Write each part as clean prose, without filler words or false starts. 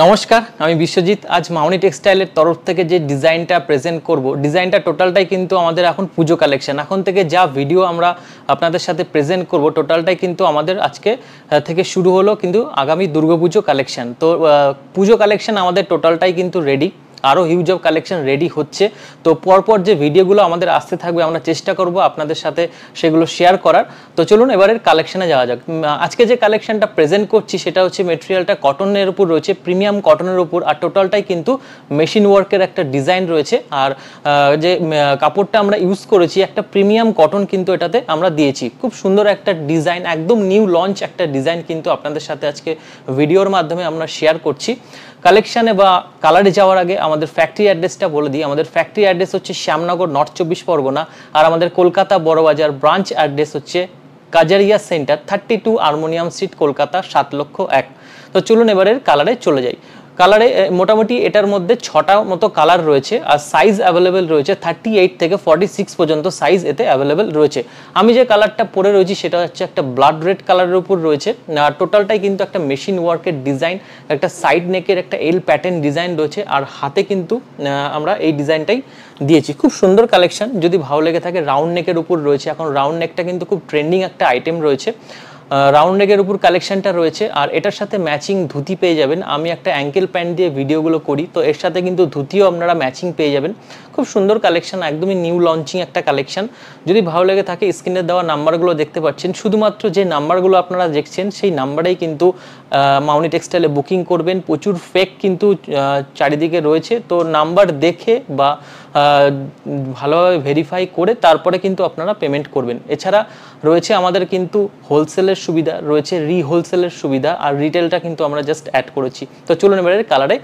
নমস্কার, আমি বিশ্বজিৎ। আজ মাউনি টেক্সটাইলের তরফ থেকে যে ডিজাইনটা প্রেজেন্ট করব, ডিজাইনটা টোটালটাই কিন্তু আমাদের এখন পুজো কালেকশন। এখন থেকে যা ভিডিও আমরা আপনাদের সাথে প্রেজেন্ট করব টোটালটাই কিন্তু আমাদের আজকে থেকে শুরু হলো কিন্তু আগামী দুর্গাপুজো কালেকশন। তো পুজো কালেকশন আমাদের টোটালটাই কিন্তু রেডি, আরও হিউজ অফ কালেকশন রেডি হচ্ছে। তো পরপর যে ভিডিওগুলো আমাদের আসতে থাকবে আমরা চেষ্টা করব আপনাদের সাথে সেগুলো শেয়ার করার। তো চলুন এবারের কালেকশানে যাওয়া যাক। আজকে যে কালেকশনটা প্রেজেন্ট করছি সেটা হচ্ছে মেটেরিয়ালটা কটনের উপর রয়েছে, প্রিমিয়াম কটনের উপর, আর টোটালটাই কিন্তু মেশিন ওয়ার্কের একটা ডিজাইন রয়েছে। আর যে কাপড়টা আমরা ইউজ করেছি একটা প্রিমিয়াম কটন কিন্তু এটাতে আমরা দিয়েছি। খুব সুন্দর একটা ডিজাইন, একদম নিউ লঞ্চ একটা ডিজাইন কিন্তু আপনাদের সাথে আজকে ভিডিওর মাধ্যমে আমরা শেয়ার করছি। কালেকশানে বা কালারে যাওয়ার আগে আমাদের ফ্যাক্টরি অ্যাড্রেসটা বলে দিই। আমাদের ফ্যাক্টরি অ্যাড্রেস হচ্ছে শ্যামনগর, নর্থ 24 পরগনা। আর আমাদের কলকাতা বড়বাজার ব্রাঞ্চ অ্যাড্রেস হচ্ছে Kajaria centre, 32 harmonium street, Kolkata 7,01,000। তো চলুন এবারের কালারে চলে যাই। কালারে মোটামুটি এটার মধ্যে 6টা মতো কালার রয়েছে, আর সাইজ অ্যাভেলেবেল রয়েছে 38 থেকে 46 পর্যন্ত সাইজ এতে অ্যাভেলেবেল রয়েছে। আমি যে কালারটা পরে রয়েছি সেটা হচ্ছে একটা ব্লাড রেড কালারের উপর রয়েছে। আর টোটালটাই কিন্তু একটা মেশিন ওয়ার্কের ডিজাইন, একটা সাইড নেকের একটা এল প্যাটার্ন ডিজাইন রয়েছে, আর হাতে কিন্তু আমরা এই ডিজাইনটাই দিয়েছি। খুব সুন্দর কালেকশন। যদি ভালো লেগে থাকে, রাউন্ড নেকের উপর রয়েছে। এখন রাউন্ড নেকটা কিন্তু খুব ট্রেন্ডিং একটা আইটেম রয়েছে। রাউন্ড নেকের উপর কালেকশনটা রয়েছে, আর এটার সাথে ম্যাচিং ধুতি পেয়ে যাবেন। আমি একটা অ্যাঙ্কেল প্যান্ট দিয়ে ভিডিওগুলো করি, তো এর সাথে কিন্তু ধুতিও আপনারা ম্যাচিং পেয়ে যাবেন। খুব সুন্দর কালেকশন, একদমই নিউ লঞ্চিং একটা কালেকশন। যদি ভালো লেগে থাকে স্ক্রিনে দেওয়া নাম্বারগুলো দেখতে পাচ্ছেন, শুধুমাত্র যে নাম্বারগুলো আপনারা দেখছেন সেই নাম্বারেই কিন্তু মাউনি টেক্সটাইলে বুকিং করবেন। প্রচুর ফেক কিন্তু চারিদিকে রয়েছে, তো নাম্বার দেখে বা ভালোভাবে ভেরিফাই করে তারপরে কিন্তু আপনারা পেমেন্ট করবেন। এছাড়া রয়েছে আমাদের কিন্তু হোলসেলের সুবিধা রয়েছে, হোলসেলের সুবিধা, আর রিটেলটা কিন্তু আমরা জাস্ট অ্যাড করেছি। তো চলুন এবারে কালারে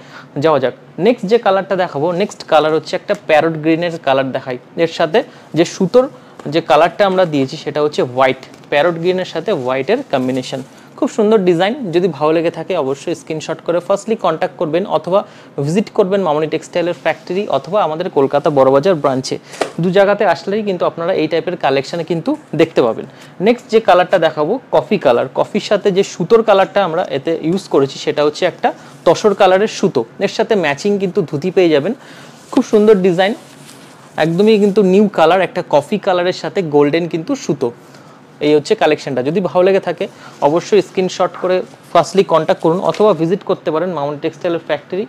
যাওয়া যাক। নেক্সট যে কালারটা দেখাবো, নেক্সট কালার হচ্ছে একটা প্যারট গ্রিনের কালার দেখাই। এর সাথে যে সুতোর যে কালারটা আমরা দিয়েছি সেটা হচ্ছে হোয়াইট, প্যারট গ্রিনের সাথে হোয়াইটের কম্বিনেশন। খুব সুন্দর ডিজাইন। যদি ভালো লেগে থাকে অবশ্যই স্ক্রিনশট করে ফার্স্টলি কন্ট্যাক্ট করবেন, অথবা ভিজিট করবেন মামনি টেক্সটাইলের ফ্যাক্টরি অথবা আমাদের কলকাতা বড়বাজার ব্রাঞ্চে। দু জায়গাতে আসলেই কিন্তু আপনারা এই টাইপের কালেকশানে কিন্তু দেখতে পাবেন। নেক্সট যে কালারটা দেখাবো কফি কালার। কফির সাথে যে সুতোর কালারটা আমরা এতে ইউজ করেছি সেটা হচ্ছে একটা তসর কালারের সুতো। এর সাথে ম্যাচিং কিন্তু ধুতি পেয়ে যাবেন। খুব সুন্দর ডিজাইন, একদমই কিন্তু নিউ কালার, একটা কফি কালারের সাথে গোল্ডেন কিন্তু সুতো। এই হচ্ছে কালেকশনটা। যদি ভালো লেগে থাকে অবশ্যই স্ক্রিনশট করে ফার্স্টলি কন্ট্যাক্ট করুন, অথবা ভিজিট করতে পারেন মাউনি টেক্সটাইলের ফ্যাক্টরি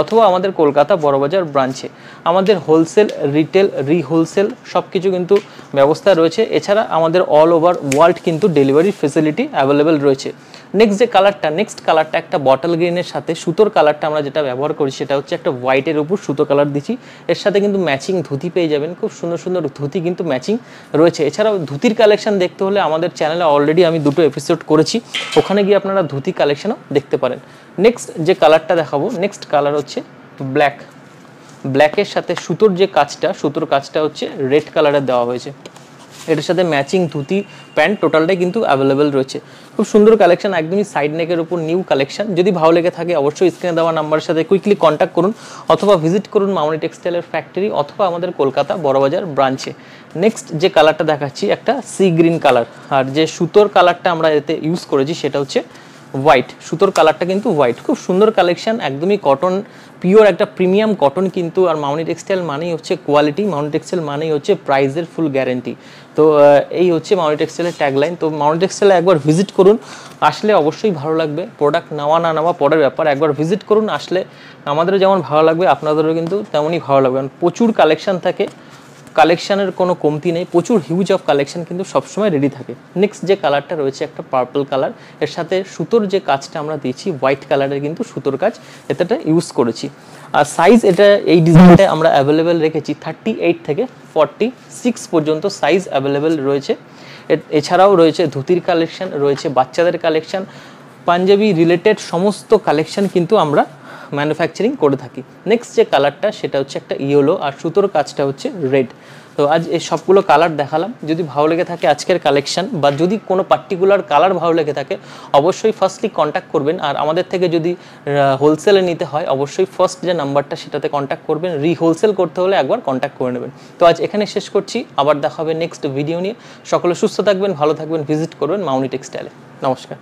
অথবা আমাদের কলকাতা বড়বাজার ব্রাঞ্চে। আমাদের হোলসেল, রিটেল, হোলসেল সব কিছু কিন্তু ব্যবস্থা রয়েছে। এছাড়া আমাদের অল ওভার ওয়ার্ল্ড কিন্তু ডেলিভারি ফেসিলিটি অ্যাভেলেবেল রয়েছে। নেক্সট যে কালারটা, নেক্সট কালারটা একটা বটল গ্রিনের সাথে সুতোর কালারটা আমরা যেটা ব্যবহার করি সেটা হচ্ছে একটা হোয়াইটের উপর সুতো কালার দিচ্ছি। এর সাথে কিন্তু ম্যাচিং ধুতি পেয়ে যাবেন। খুব সুন্দর সুন্দর ধুতি কিন্তু ম্যাচিং রয়েছে। এছাড়াও ধুতির কালেকশন দেখতে হলে আমাদের চ্যানেলে অলরেডি আমি 2টো এপিসোড করেছি, ওখানে গিয়ে আপনারা ধুতি কালেকশনও দেখতে পারেন। নেক্সট যে কালারটা দেখাবো, নেক্সট কালার হচ্ছে ব্ল্যাক। ব্ল্যাকের সাথে সুতোর যে কাজটা, সুতোর কাজটা হচ্ছে রেড কালারের দেওয়া হয়েছে। এটার সাথে ম্যাচিং ধুতি প্যান্ট টোটালটাই কিন্তু অ্যাভেলেবেল রয়েছে। খুব সুন্দর কালেকশন, একদমই সাইড নেকের উপর নিউ কালেকশন। যদি ভালো লেগে থাকে অবশ্যই স্ক্রিনে দেওয়া নাম্বারের সাথে কুইকলি কন্ট্যাক্ট করুন, অথবা ভিজিট করুন মাউনি টেক্সটাইলের ফ্যাক্টরি অথবা আমাদের কলকাতা বড়বাজার ব্রাঞ্চে। নেক্সট যে কালারটা দেখাচ্ছি একটা সি গ্রিন কালার, আর যে সুতোর কালারটা আমরা এতে ইউজ করেছি সেটা হচ্ছে হোয়াইট। সুতোর কালারটা কিন্তু হোয়াইট। খুব সুন্দর কালেকশন, একদমই কটন, পিওর একটা প্রিমিয়াম কটন কিন্তু। আর মাউনি টেক্সটাইল মানেই হচ্ছে কোয়ালিটি, মাউনি টেক্সটাইল মানেই হচ্ছে প্রাইসের ফুল গ্যারেন্টি। তো এই হচ্ছে মাউনি টেক্সটাইলের ট্যাগলাইন। তো মাউনি টেক্সটাইলে একবার ভিজিট করুন, আসলে অবশ্যই ভালো লাগবে। প্রোডাক্ট নেওয়া না নেওয়া পরের ব্যাপার, একবার ভিজিট করুন, আসলে আমাদেরও যেমন ভালো লাগবে আপনাদেরও কিন্তু তেমনই ভালো লাগবে। প্রচুর কালেকশন থাকে, কালেকশানের কোনো কমতি নেই, প্রচুর হিউজ অফ কালেকশন কিন্তু সবসময় রেডি থাকে। নেক্সট যে কালারটা রয়েছে একটা পার্পল কালার, এর সাথে সুতোর যে কাজটা আমরা দিয়েছি হোয়াইট কালারের কিন্তু সুতোর কাজ এটাটা ইউজ করেছি। আর সাইজ এটা এই ডিজাইনটা আমরা অ্যাভেলেবেল রেখেছি 38 থেকে 46 পর্যন্ত সাইজ অ্যাভেলেবেল রয়েছে। এছাড়াও রয়েছে ধুতির কালেকশন, রয়েছে বাচ্চাদের কালেকশন, পাঞ্জাবি রিলেটেড সমস্ত কালেকশন কিন্তু আমরা ম্যানুফ্যাকচারিং করে থাকি। নেক্সট যে কালারটা সেটা হচ্ছে একটা ইয়েলো, আর সুতোর কাজটা হচ্ছে রেড। তো আজ এই সবগুলো কালার দেখালাম। যদি ভালো লেগে থাকে আজকের কালেকশন, বা যদি কোনো পার্টিকুলার কালার ভালো লেগে থাকে অবশ্যই ফার্স্টলি কন্ট্যাক্ট করবেন। আর আমাদের থেকে যদি হোলসেলে নিতে হয় অবশ্যই ফার্স্ট যে নাম্বারটা সেটাতে কন্ট্যাক্ট করবেন। হোলসেল করতে হলে একবার কন্ট্যাক্ট করে নেবেন। তো আজ এখানে শেষ করছি, আবার দেখা হবে নেক্সট ভিডিও নিয়ে। সকলে সুস্থ থাকবেন, ভালো থাকবেন, ভিজিট করবেন মাউনি টেক্সটাইলে। নমস্কার।